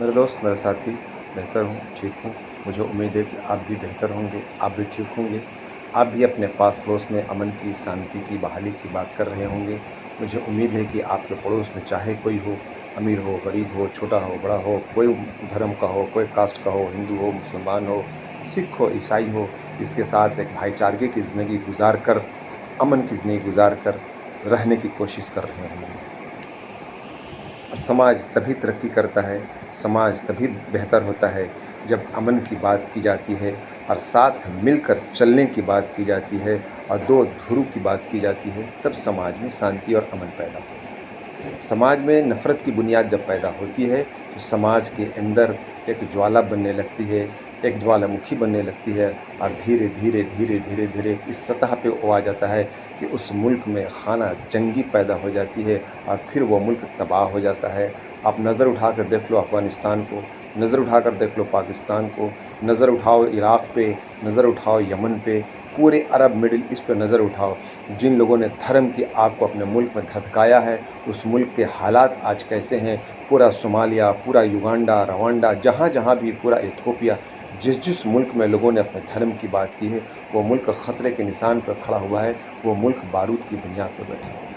मेरे दोस्त, मेरे साथी, बेहतर हूँ, ठीक हूँ। मुझे उम्मीद है कि आप भी बेहतर होंगे, आप भी ठीक होंगे। आप भी अपने पास पड़ोस में अमन की, शांति की, बहाली की बात कर रहे होंगे। मुझे उम्मीद है कि आपके पड़ोस में चाहे कोई हो, अमीर हो, गरीब हो, छोटा हो, बड़ा हो, कोई धर्म का हो, कोई कास्ट का हो, हिंदू हो, मुसलमान हो, सिख हो, ईसाई हो, इसके साथ एक भाईचारे की ज़िंदगी गुजार कर, अमन की ज़िंदगी गुजार कर रहने की कोशिश कर रहे होंगे। और समाज तभी तरक्की करता है, समाज तभी बेहतर होता है जब अमन की बात की जाती है और साथ मिलकर चलने की बात की जाती है और दो धुरु की बात की जाती है, तब समाज में शांति और अमन पैदा होता है। समाज में नफ़रत की बुनियाद जब पैदा होती है तो समाज के अंदर एक ज्वाला बनने लगती है, एक ज्वालामुखी बनने लगती है और धीरे धीरे धीरे धीरे धीरे इस सतह पे वो आ जाता है कि उस मुल्क में खाना जंगी पैदा हो जाती है और फिर वो मुल्क तबाह हो जाता है। आप नज़र उठा कर देख लो अफ़गानिस्तान को, नज़र उठा कर देख लो पाकिस्तान को, नज़र उठाओ इराक़ पे, नज़र उठाओ यमन पे, पूरे अरब मिडिल ईस्ट पे नज़र उठाओ। जिन लोगों ने धर्म की आग को अपने मुल्क में धधकाया है, उस मुल्क के हालात आज कैसे हैं। पूरा सोमालिया, पूरा युगांडा, रवांडा, जहाँ जहाँ भी, पूरा इथियोपिया, जिस मुल्क में लोगों ने अपने धर्म की बात की है, वो मुल्क ख़तरे के निशान पर खड़ा हुआ है, वो मुल्क बारूद की बुनियाद पर बैठा हुआ है।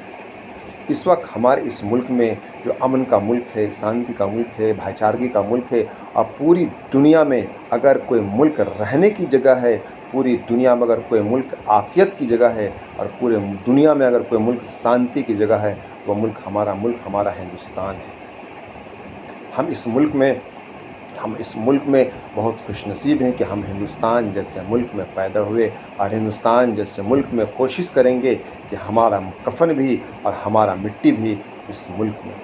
इस वक्त हमारे इस मुल्क में जो अमन का मुल्क है, शांति का मुल्क है, भाईचारगी का मुल्क है, और पूरी दुनिया में अगर कोई मुल्क रहने की जगह है, पूरी दुनिया में अगर कोई मुल्क आफियत की जगह है और पूरे दुनिया में अगर कोई मुल्क शांति की जगह है, वो मुल्क हमारा हिंदुस्तान है। हम इस मुल्क में बहुत खुशनसीब हैं कि हम हिंदुस्तान जैसे मुल्क में पैदा हुए और हिंदुस्तान जैसे मुल्क में कोशिश करेंगे कि हमारा कफन भी और हमारा मिट्टी भी इस मुल्क में।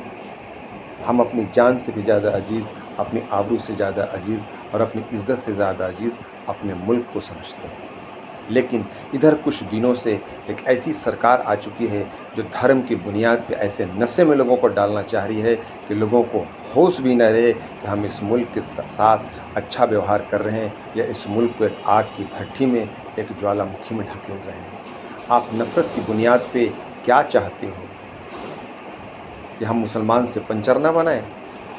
हम अपनी जान से भी ज़्यादा अजीज़, अपनी आबरू से ज़्यादा अजीज़ और अपनी इज़्ज़त से ज़्यादा अजीज़ अपने मुल्क को समझते हैं। लेकिन इधर कुछ दिनों से एक ऐसी सरकार आ चुकी है जो धर्म की बुनियाद पे ऐसे नशे में लोगों को डालना चाह रही है कि लोगों को होश भी न रहे कि हम इस मुल्क के साथ अच्छा व्यवहार कर रहे हैं या इस मुल्क को एक आग की भट्ठी में, एक ज्वालामुखी में ढकेल रहे हैं। आप नफ़रत की बुनियाद पे क्या चाहते हो कि हम मुसलमान से पंचर ना बनाएं,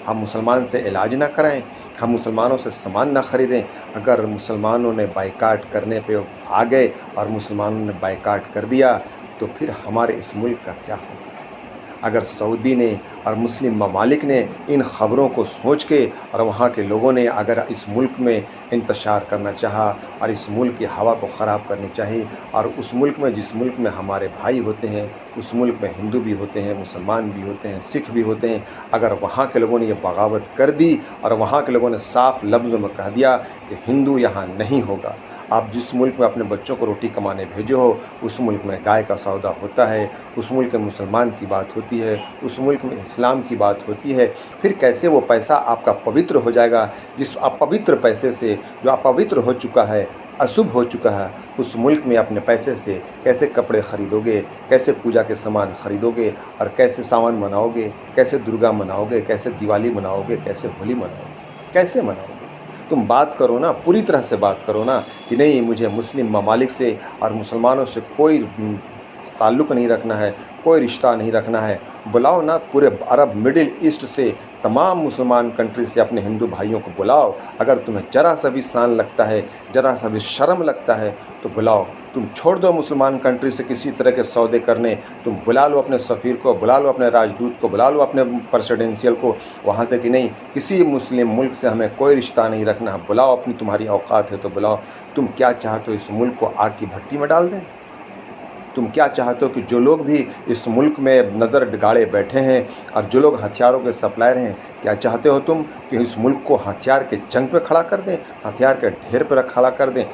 हम मुसलमान से इलाज ना कराएं, हम मुसलमानों से सामान ना ख़रीदें। अगर मुसलमानों ने बाइकाट करने पे आ गए और मुसलमानों ने बाइकाट कर दिया तो फिर हमारे इस मुल्क का क्या होगा। अगर सऊदी ने और मुस्लिम ममालिक ने इन ख़बरों को सोच के और वहाँ के लोगों ने अगर इस मुल्क में इंतशार करना चाहा और इस मुल्क की हवा को ख़राब करनी चाहिए, और उस मुल्क में, जिस मुल्क में हमारे भाई होते हैं, उस मुल्क में हिंदू भी होते हैं, मुसलमान भी होते हैं, सिख भी होते हैं, अगर वहाँ के लोगों ने ये बगावत कर दी और वहाँ के लोगों ने साफ लफ्ज़ों में कह दिया कि हिंदू यहाँ नहीं होगा। आप जिस मुल्क में अपने बच्चों को रोटी कमाने भेजे हो, उस मुल्क में गाय का सौदा होता है, उस मुल्क में मुसलमान की बात होती है, उस मुल्क में इस्लाम की बात होती है, फिर कैसे वो पैसा आपका पवित्र हो जाएगा। जिस अपवित्र पैसे से, जो अपवित्र हो चुका है, अशुभ हो चुका है, उस मुल्क में अपने पैसे से कैसे कपड़े ख़रीदोगे, कैसे पूजा के सामान ख़रीदोगे और कैसे सावन मनाओगे, कैसे दुर्गा मनाओगे, कैसे दिवाली मनाओगे, कैसे होली मनाओगे, कैसे मनाओगे। तुम बात करो ना, पूरी तरह से बात करो ना कि नहीं, मुझे मुस्लिम ममालिक से और मुसलमानों से कोई ताल्लुक़ नहीं रखना है, कोई रिश्ता नहीं रखना है। बुलाओ ना पूरे अरब मिडिल ईस्ट से, तमाम मुसलमान कंट्री से अपने हिंदू भाइयों को बुलाओ। अगर तुम्हें ज़रा सा भी शान लगता है, ज़रा सा भी शर्म लगता है तो बुलाओ। तुम छोड़ दो मुसलमान कंट्री से किसी तरह के सौदे करने, तुम बुला लो अपने सफ़ीर को, बुला लो अपने राजदूत को, बुला लो अपने प्रेसिडेंशियल को वहाँ से कि नहीं, किसी मुस्लिम मुल्क से हमें कोई रिश्ता नहीं रखना। बुलाओ, अपनी तुम्हारी औकात है तो बुलाओ। तुम क्या चाहते हो, इस मुल्क को आग की भट्टी में डाल दें? तुम क्या चाहते हो कि जो लोग भी इस मुल्क में नज़र गाड़े बैठे हैं और जो लोग हथियारों के सप्लायर हैं, क्या चाहते हो तुम कि इस मुल्क को हथियार के जंग पे खड़ा कर दें, हथियार के ढेर पर खड़ा कर दें?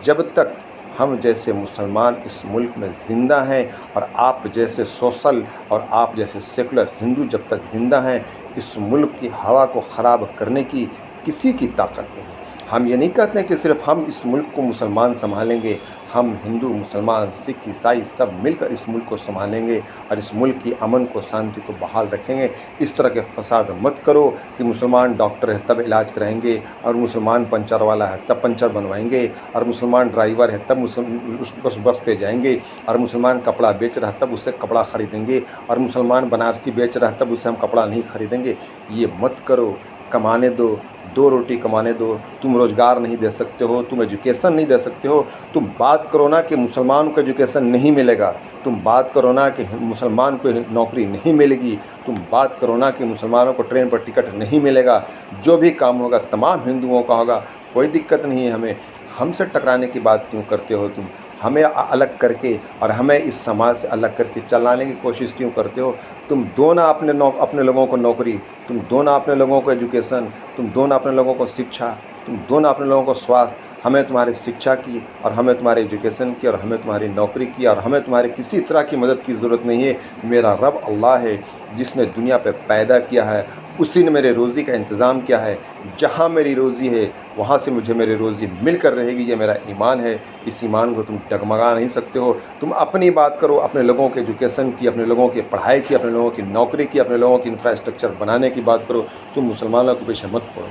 जब तक हम जैसे मुसलमान इस मुल्क में ज़िंदा हैं और आप जैसे सोशल और आप जैसे सेकुलर हिंदू जब तक ज़िंदा हैं, इस मुल्क की हवा को ख़राब करने की किसी की ताकत नहीं। हम ये नहीं कहते हैं कि सिर्फ हम इस मुल्क को मुसलमान संभालेंगे, हम हिंदू, मुसलमान, सिख, ईसाई सब मिलकर इस मुल्क को संभालेंगे और इस मुल्क की अमन को, शांति को बहाल रखेंगे। इस तरह के फसाद मत करो कि मुसलमान डॉक्टर है तब इलाज कराएंगे और मुसलमान पंचर वाला है तब पंचर बनवाएंगे और मुसलमान ड्राइवर है तब उस बस पे जाएंगे और मुसलमान कपड़ा बेच रहा है तब उससे कपड़ा ख़रीदेंगे और मुसलमान बनारसी बेच रहा है तब उससे हम कपड़ा नहीं ख़रीदेंगे। ये मत करो। کمانے دو، 2 روٹی کمانے دو۔ تم روزگار نہیں دے سکتے ہو، تم ایجوکیشن نہیں دے سکتے ہو، تم بات کرو نا کہ مسلمان کو ایجوکیشن نہیں ملے گا، تم بات کرو نا کہ مسلمان کو نوکری نہیں ملے گی، تم بات کرو نا کہ مسلمانوں کو ٹرین پر ٹکٹ نہیں ملے گا۔ جو بھی کام ہوگا تمام ہندوؤں کا ہوگا، کوئی دقت نہیں ہے ہمیں۔ ہم سے ٹکرانے کی بات کیوں کرتے ہو تم؟ ہمیں الگ کر کے اور ہمیں اس سماج سے الگ کر کے چلانے کی کوشش کیوں کرتے ہو؟ تم دو نا اپنے لوگوں کو نوکری، تم دو نا اپنے لوگوں کو ایجوکیشن، تم دو نا اپنے لوگوں کو شکچھا، تم دو نا اپنے لوگوں کو سواستھ۔ ہمیں تمہاری شکچھا کی اور ہمیں تمہاری ایجوکیشن کی اور ہمیں تمہاری نوکری کی اور ہمیں تمہاری کسی طرح کی مدد کی ضرورت نہیں ہے۔ میرا رب اللہ ہے جس نے دنیا پہ پیدا کیا ہے، اسی نے میرے روزی کا انتظام کیا ہے۔ جہاں میری روزی ہے وہاں سے مجھے میری روزی مل کر رہے گی، یہ میرا ایمان ہے۔ اس ایمان کو تم ڈگمگا نہیں سکتے ہو۔ تم اپنی بات کرو، اپنے لوگوں کے ایجوکیشن کی، اپنے لوگوں کی پڑھائی کی، اپنے لوگوں کی نوکری کی، اپنے لوگوں کی انفراسٹرکچر بنانے کی بات کرو۔ تم مسلمانوں کے پیچھے مت پڑو۔